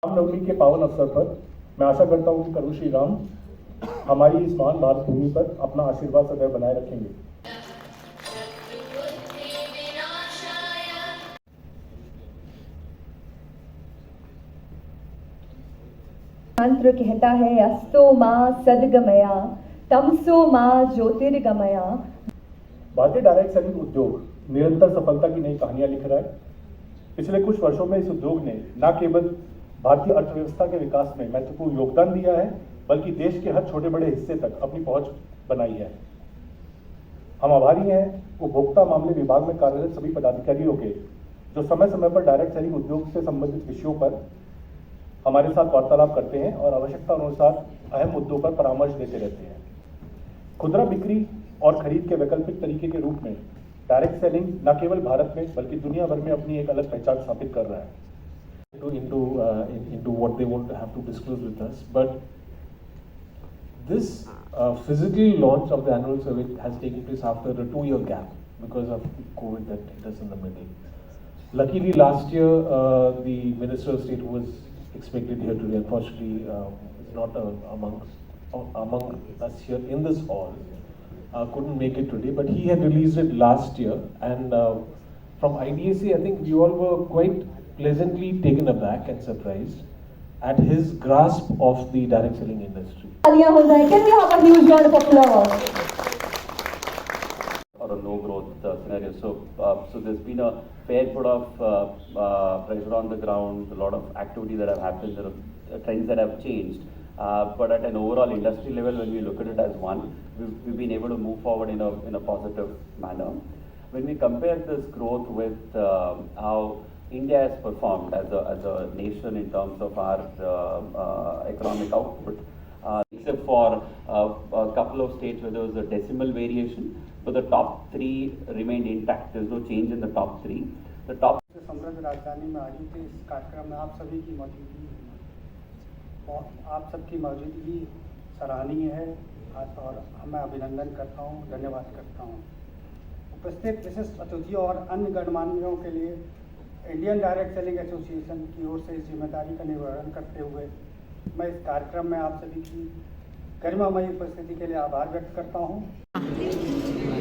रामनवमी के पावन अवसर पर मैं आशा करता हूँ कि प्रभु श्री राम हमारी इस महान भारत भूमि पर अपना आशीर्वाद सदैव बनाए रखेंगे। मंत्र कहता है अस्तो मां सद्गमया तमसो मां ज्योतिर्गमया। भारतीय डायरेक्ट सेलिंग उद्योग निरंतर सफलता की नई कहानियां लिख रहा है। पिछले कुछ वर्षों में इस उद्योग ने न केवल भारतीय अर्थव्यवस्था के विकास में महत्वपूर्ण योगदान दिया है, बल्कि देश के हर छोटे बड़े हिस्से तक अपनी पहुंच बनाई है। हम आभारी हैं उपभोक्ता मामले विभाग में कार्यरत सभी पदाधिकारियों के, जो समय समय पर डायरेक्ट सेलिंग उद्योग से संबंधित विषयों पर हमारे साथ वार्तालाप करते हैं और आवश्यकता अनुसार अहम मुद्दों पर परामर्श देते रहते हैं। खुदरा बिक्री और खरीद के वैकल्पिक तरीके के रूप में डायरेक्ट सेलिंग न केवल भारत में बल्कि दुनिया भर में अपनी एक अलग पहचान स्थापित कर रहा है। Into what they won't have to disclose with us, but this physical launch of the annual survey has taken place after a 2-year gap because of COVID that hit us in the middle. Luckily, last year the Minister of State who was expected here today, unfortunately, is not among us here in this hall. Couldn't make it today, but he had released it last year, and from IDSA, I think we all were quite pleasantly taken aback and surprised at his grasp of the direct selling industry. Can we have a huge round of applause? Or a no growth scenario. So there's been a fair bit of pressure on the ground, a lot of activity that have happened, there are trends that have changed. But at an overall industry level, when we look at it as one, we've been able to move forward in a positive manner. When we compare this growth with how India has performed as a nation in terms of our economic output, except for a couple of states where there was a decimal variation, but the top three remained intact. There's no change in the top three. The top समृद्ध राजधानी में आयोजित इस कार्यक्रम में आप सबकी मौजूदगी सराहनीय है और मैं अभिनंदन करता हूं, धन्यवाद करता हूं। उपस्थित विशिष्ट अतिथियों और अन्य गणमान्यों के लिए इंडियन डायरेक्ट सेलिंग एसोसिएशन की ओर से इस जिम्मेदारी का निर्वहन करते हुए मैं इस कार्यक्रम में आप सभी की गरिमामयी उपस्थिति के लिए आभार व्यक्त करता हूं।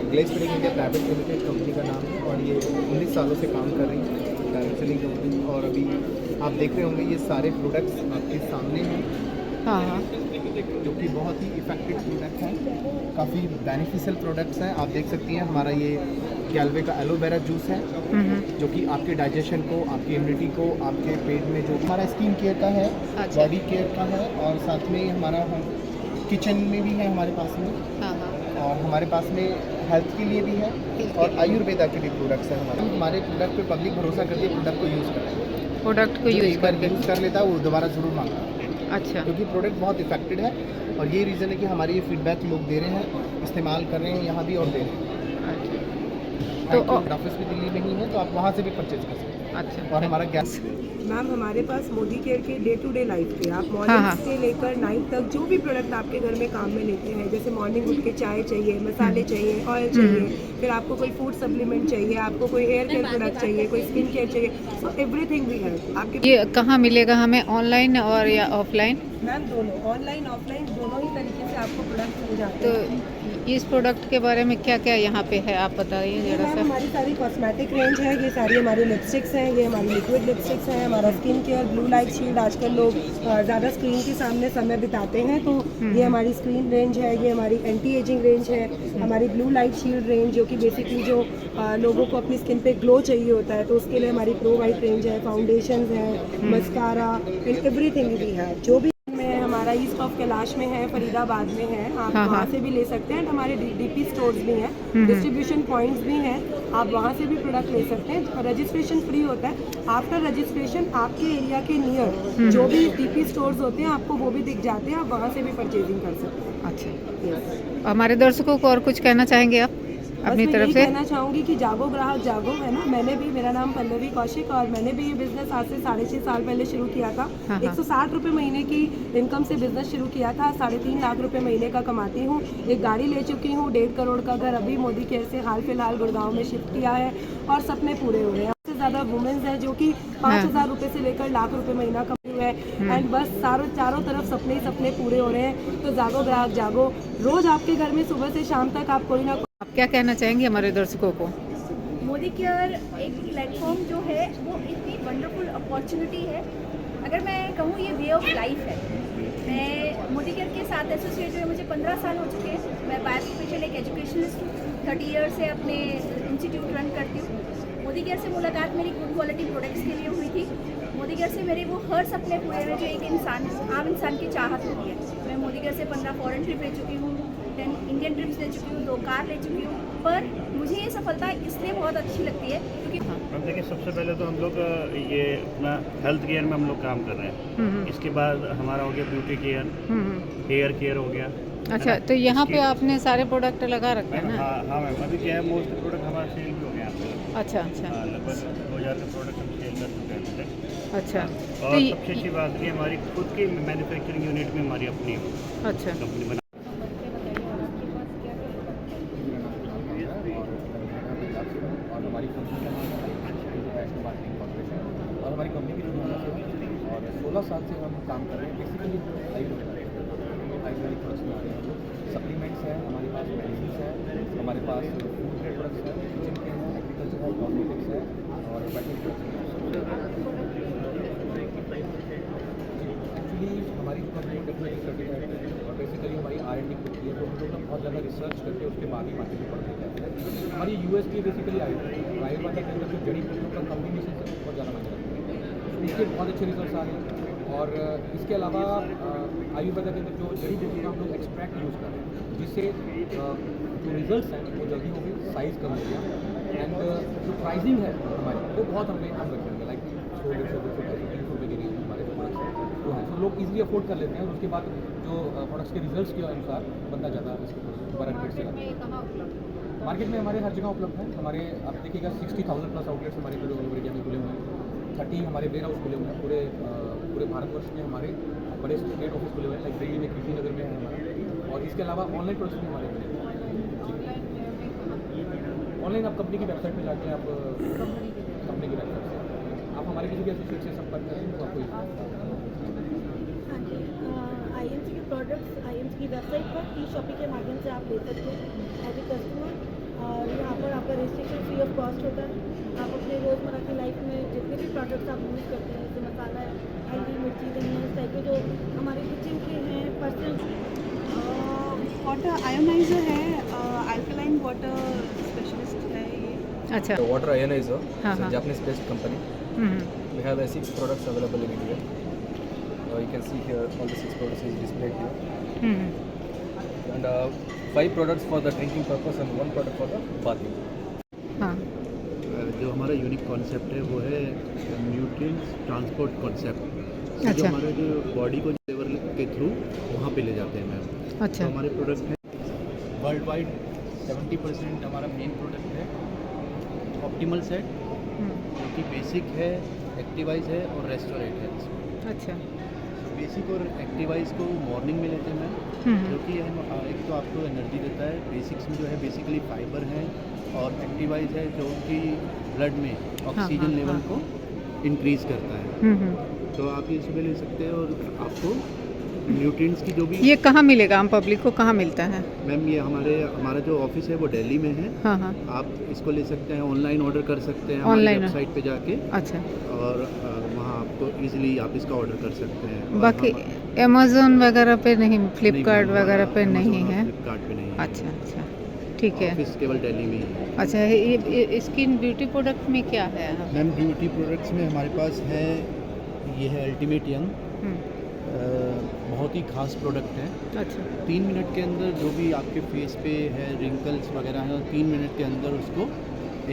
Glaze trading India private limited company का नाम है और ये 19 सालों से काम कर रही है डायरेक्ट सेलिंग कंपनी। और अभी आप देख रहे होंगे ये सारे प्रोडक्ट्स आपके सामने हैं, जो कि बहुत ही इफेक्टिव प्रोडक्ट हैं, काफ़ी बेनिफिशियल प्रोडक्ट्स हैं। आप देख सकती हैं हमारा ये गैल्वे का एलोवेरा जूस है, जो कि आपके डाइजेशन को, आपकी इम्यूनिटी को, आपके पेट में जो हमारा स्किन केयर का है, बॉडी केयर का है, और साथ में हमारा किचन में भी है हमारे पास में, और हमारे पास में हेल्थ के लिए भी है और आयुर्वेदा के भी प्रोडक्ट्स हैं हमारे प्रोडक्ट पे पब्लिक भरोसा करती है, प्रोडक्ट को यूज़ कर लेता है वो दोबारा ज़रूर मांगता है। अच्छा, क्योंकि प्रोडक्ट बहुत इफेक्टिव है और ये रीज़न है कि हमारे ये फीडबैक लोग दे रहे हैं, इस्तेमाल कर रहे हैं यहाँ भी और दे रहे हैं। तो ऑफिस भी दिल्ली में ही है, तो आप वहाँ से भी परचेज कर सकते हैं। अच्छा, और हमारा गैस मैम हमारे पास मोदी केयर के डे टू डे लाइफ के आप मॉर्निंग से लेकर नाइट तक जो भी प्रोडक्ट आपके घर में काम में लेते हैं, जैसे मॉर्निंग उठ के चाय चाहिए, मसाले चाहिए, ऑयल चाहिए, फिर आपको कोई फूड सप्लीमेंट चाहिए, आपको कोई हेयर केयर प्रोडक्ट चाहिए, कोई स्किन केयर चाहिए, सो एवरीथिंग वी हैव। आपके ये कहाँ मिलेगा हमें, ऑनलाइन और या ऑफलाइन? मैम दोनों, ऑनलाइन ऑफलाइन दोनों ही तरीके से आपको प्रोडक्ट मिल जाते हैं। तो इस प्रोडक्ट के बारे में क्या क्या यहाँ पे है आप बताइए जरा सा। हमारी सारी कॉस्मेटिक रेंज है, ये सारी हमारी लिपस्टिक्स हैं, ये हमारी लिक्विड लिपस्टिक्स हैं, हमारा skin care, blue light shield. आजकल लोग ज़्यादा स्क्रीन के सामने समय बिताते हैं, तो ये हमारी स्क्रीन रेंज है, ये हमारी एंटी एजिंग रेंज है, हमारी ब्लू लाइट शील्ड रेंज जो कि बेसिकली जो लोगों को अपनी स्किन पे ग्लो चाहिए होता है, तो उसके लिए हमारी प्रो वाइट रेंज है, फाउंडेशन है, मस्कारा, एवरीथिंग भी है। जो भी हमारा ईस्ट ऑफ कैलाश में है, फरीदाबाद में है, आप वहाँ से भी ले सकते हैं। हमारे डीपी स्टोर्स भी हैं, डिस्ट्रीब्यूशन पॉइंट्स भी हैं, आप वहाँ से भी प्रोडक्ट ले सकते हैं। रजिस्ट्रेशन फ्री होता है। आफ्टर रजिस्ट्रेशन आपके एरिया के नियर जो भी डीपी स्टोर्स होते हैं आपको वो भी दिख जाते हैं, आप वहाँ से भी परचेजिंग कर सकते हैं। अच्छा, हमारे दर्शकों को और कुछ कहना चाहेंगे आप अपनी तरफ से? कहना चाहूँगी कि जागो ग्राहक जागो, है ना। मैंने भी, मेरा नाम पल्लवी कौशिक, और मैंने भी ये बिज़नेस आज से 6.5 साल पहले शुरू किया था। 160 रुपये महीने की इनकम से बिज़नेस शुरू किया था। 3.5 लाख रुपए महीने का कमाती हूँ। एक गाड़ी ले चुकी हूँ, 1.5 करोड़ का घर अभी मोदी केयर से हाल फिलहाल गुड़गांव में शिफ्ट किया है और सपने पूरे हो रहे हैं। ज़्यादा वुमेन्स है जो कि 5,000 रुपये से लेकर लाख रुपए महीना कमा रही है एंड बस चारों तरफ सपने ही सपने पूरे हो रहे हैं। तो जागो ग्राहक जागो, रोज आपके घर में सुबह से शाम तक आप कोई ना कोई। आप क्या कहना चाहेंगे हमारे दर्शकों को? मोदी केयर एक प्लेटफॉर्म जो है वो इतनी वंडरफुल अपॉर्चुनिटी है। अगर मैं कहूँ ये वे ऑफ लाइफ है। मैं मोदी केयर के साथ एसोसिएट हुए मुझे 15 साल हो चुके हैं। मैं बाय प्रोफेशन एक एजुकेशनिस्ट हूँ, 30 ईयर से अपने इंस्टीट्यूट रन करती हूँ। मोदी केयर से मुलाकात मेरी गुड क्वालिटी प्रोडक्ट्स के लिए हुई थी। मोदी केयर से मेरे वो हर सपने पूरे हैं जो एक इंसान आम इंसान की चाहत होती है। मैं मोदी केयर से 15 फॉरेन ट्रिप ले चुकी हूँ, 10 इंडियन ट्रिप्स ले चुकी हूँ, 2 कार ले चुकी हूँ। पर मुझे ये सफलता इसलिए बहुत अच्छी लगती है क्योंकि हम देखिए सबसे पहले तो हम लोग ये अपना हेल्थ केयर में हम लोग काम कर रहे हैं। इसके बाद हमारा हो गया ब्यूटी केयर, हेयर केयर हो गया। अच्छा, तो यहाँ पे आपने सारे प्रोडक्ट लगा रखे हैं ना? हाँ मैम, अभी क्या है मोस्ट प्रोडक्ट हमारा सेल भी हो गया यहाँ पे। अच्छा अच्छा लगभग 2000 का प्रोडक्ट हम सेल कर चुके हैं अभी तक। अच्छा, और तो सबसे अच्छी बात ये हमारी खुद की मैन्युफैक्चरिंग यूनिट में हमारी अपनी अच्छा कंपनी बना। और हमारी कंपनी का नाम है नेशनल मार्केटिंग कॉर्पोरेशन और हमारी कंपनी की जो और 16 साल से हम काम कर रहे हैं। बेसिकली आयुर्वेदिक प्रोडक्ट्स में आ रहे हैं, सप्लीमेंट्स है, हमारे पास मेडिसिन है, हमारे पास फूड ग्रेड प्रोडक्ट्स है, किचन के हैं, एग्रीकल्चर है, कॉस्मेटिक्स है और बैटरी प्रोडक्ट्स। एक्चुअली हमारी कंपनी डेफिनेटली सर्टिफाइड है और बेसिकली हमारी R&D होती है, तो हम लोग बहुत ज़्यादा रिसर्च करके उसके बाद ही मार्केट में पढ़ते जाते हैं। हमारी यूएसपी बेसिकली आयुर्वेदा के अंदर जो जड़ी बूटियों का कॉम्बिनेशन से बहुत ज़्यादा मायने रखते हैं, इसके बहुत अच्छे रिजल्ट आ रहे हैं। और इसके अलावा आयुर्वेदा के अंदर जो जड़ी बूटी का हम लोग एक्सट्रैक्ट यूज़ कर रहे हैं, जिससे जो रिजल्ट्स हैं वो जल्दी हो गए, साइज़ कम हो गया एंड जो प्राइसिंग है हमारी वो बहुत हमने कम रख देंगे, लाइक 100, 150, 200, 300 रुपये के रेंज में हमारे जो प्रोडक्ट्स हैं वो हैं, तो लोग ईजिली अफोर्ड कर लेते हैं। और उसके बाद जो प्रोडक्ट्स के रिजल्ट्स के अनुसार बंदा ज़्यादा इसको बड़ा रेट से लगता है। मार्केट में हमारे हर जगह उपलब्ध है। हमारे आप देखिएगा 60,000 प्लस आउटलेट्स हमारे पूरे ऑल ओवर इंडिया में खुले हुए हैं, 30 हमारे वेयर हाउस खुले हुए हैं पूरे भारतवर्ष में। हमारे बड़े स्टेट ऑफिस खुले हुए हैं, लाइक दिल्ली में कृषि नगर में है हमारा। और इसके अलावा ऑनलाइन प्रोडक्ट्स भी हमारे खुले हैं। ऑनलाइन आप कंपनी की वेबसाइट पे जाके आप कंपनी की वेबसाइट से आप हमारे किसी भी एसोसिएट से संपर्क करें तो आपको IMC के प्रोडक्ट्स IMC की वेबसाइट पर ई शॉपिंग के माध्यम से आप ले सकते हैं एज ए कस्टमर। और यहाँ पर आपका रजिस्ट्रेशन फ्री ऑफ कॉस्ट होता है। आप अपने रोज़मर्रा की लाइफ में जितने भी प्रोडक्ट्स आप यूज़ करते हैं, जैसे मसाला है, हल्दी, मिर्ची, धनिया, इस टाइप के जो हमारे किचन के हैं, पर्सनल वाटर आयोनाइजर है, अल्कलाइन वाटर स्पेशलिस्ट है ये। अच्छा, वाटर आयोनाइजर, हाँ, हाँ। Japanese based company. We have 6 products available in India. You can see here all the 6 products is displayed here. And 5 products for the drinking purpose and 1 product for the bathing. हाँ, जो हमारा unique concept है वो है nutrients transport concept. अच्छा। जो हमारे जो बॉडी को लेवल के थ्रू वहाँ पे ले जाते हैं मैम। अच्छा। तो हमारे प्रोडक्ट हैं वर्ल्ड वाइड 70% हमारा मेन प्रोडक्ट है ऑप्टिमल सेट, जो कि बेसिक है, एक्टिवाइज है और रेस्टोरेंट है। अच्छा, बेसिक और एक्टिवाइज को मॉर्निंग में लेते हैं मैम, जो कि हम एक तो आपको एनर्जी देता है। बेसिक्स में जो है बेसिकली फाइबर है और एक्टिवाइज है जो कि ब्लड में ऑक्सीजन हाँ, लेवल हाँ। को इंक्रीज़ करता है। तो आप ये सुबह ले सकते हैं और आपको न्यूट्रिएंट्स की जो भी ये कहाँ मिलेगा? आम पब्लिक को कहाँ मिलता है? मैम ये हमारा जो ऑफिस है वो दिल्ली में है। हाँ हाँ, आप इसको ले सकते हैं, ऑनलाइन ऑर्डर कर सकते हैं हमारी ऑनलाइन वेबसाइट पे जाके, अच्छा। और वहाँ आपको इजीली आप इसका ऑर्डर कर सकते हैं। और बाकी हम- अमेज़ोन वगैरह पे नहीं, फ्लिपकार्ट नहीं, वगैरह पे Amazon नहीं और है? फ्लिपकार्ट पे नहीं है। अच्छा अच्छा, ठीक है। ऑफिस केवल दिल्ली में ही है। अच्छा, ये स्किन ब्यूटी प्रोडक्ट में क्या है? मैम ब्यूटी प्रोडक्ट्स में हमारे पास है, ये है अल्टीमेट यंग, बहुत ही खास प्रोडक्ट है। अच्छा, 3 मिनट के अंदर जो भी आपके फेस पे है रिंकल्स वगैरह है, 3 मिनट के अंदर उसको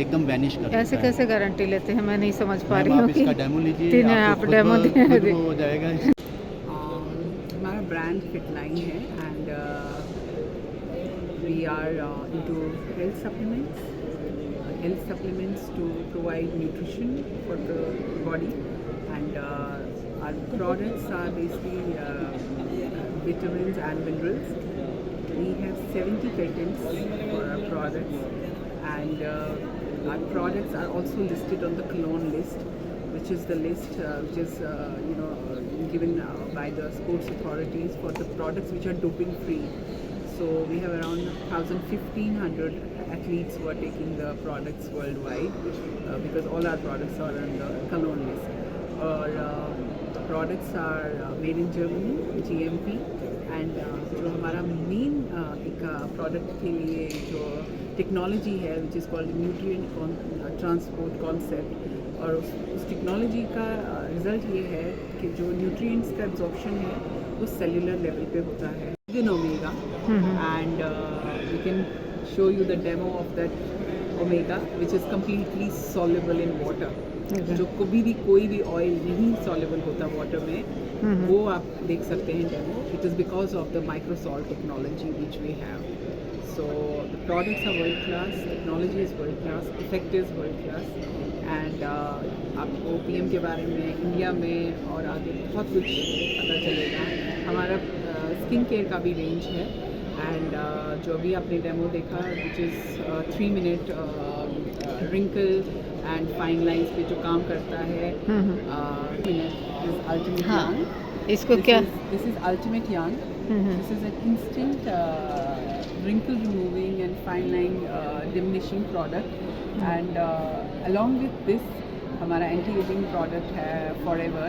एकदम वैनिश कर देता ऐसे है। कैसे गारंटी लेते हैं? मैं नहीं समझ पा मैम, रही हूँ आप इसका डेमो लीजिए, तीन है, आपको आप डेमो खुद दे खुद दे। वो हो जाएगा। हमारा ब्रांड फिटलाइन है and we are into health supplements to provide nutrition for the body and our products are basically vitamins and minerals. We have 70 patents for our products and our products are also listed on the Cologne list, which is the list which is given by the sports authorities for the products which are doping free. So we have around 1,500 athletes who are taking the products worldwide because all our products are on the Cologne list. The products are made in Germany, GMP, and जो हमारा main एक product के लिए जो technology है which is called nutrient transport concept, और उस technology का रिजल्ट ये है कि जो न्यूट्रिएंट्स का एब्जॉर्प्शन है वो सेल्यूलर लेवल पे होता है with omega, and we can show you the demo of that omega which is completely soluble in water. जो कभी भी कोई भी ऑयल नहीं सॉल्युबल होता वाटर में, वो आप देख सकते हैं demo. It is because of the Microsolve technology which we have. So the products are world class, technology is world class, effect is world class, and आपको PM के बारे में इंडिया में और आगे बहुत कुछ पता चलेगा. हमारा स्किन केयर का भी रेंज है, एंड जो अभी आपने डेमो देखा which is 3 minute wrinkle and fine lines पे जो काम करता है, मिनट इज अल्टीमेट यंग. इसको क्या this is ultimate young. This is an instant wrinkle removing and fine line diminishing product, and along with this हमारा anti aging product है forever,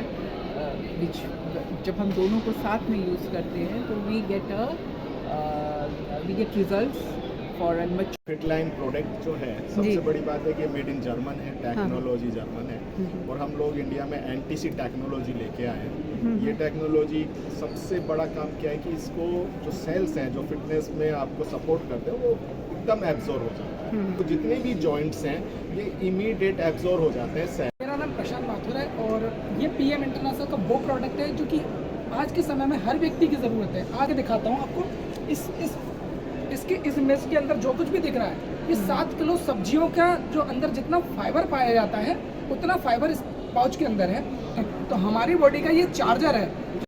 which जब हम दोनों को साथ में यूज़ करते हैं तो we get results for a much. FitLine product जो है, सबसे बड़ी बात है कि मेड इन जर्मन है, टेक्नोलॉजी जर्मन है, और हम लोग इंडिया में एनटीसी टेक्नोलॉजी लेके आए हैं. ये टेक्नोलॉजी सबसे बड़ा काम क्या है कि इसको जो सेल्स हैं जो फिटनेस में आपको सपोर्ट करते हैं वो एकदम एब्जॉर्ब हो जाता है. तो जितने भी जॉइंट्स हैं ये इमीडिएट एब्जॉर्ब हो जाते हैं. मेरा नाम प्रशांत माथुर है और ये PM इंटरनेशनल का वो प्रोडक्ट है जो कि आज के समय में हर व्यक्ति की ज़रूरत है. आगे दिखाता हूँ आपको. इस इमेज के अंदर जो कुछ भी दिख रहा है, ये 7 किलो सब्जियों का जो अंदर जितना फाइबर पाया जाता है उतना फाइबर इस पाउच के अंदर है. तो हमारी बॉडी का ये चार्जर है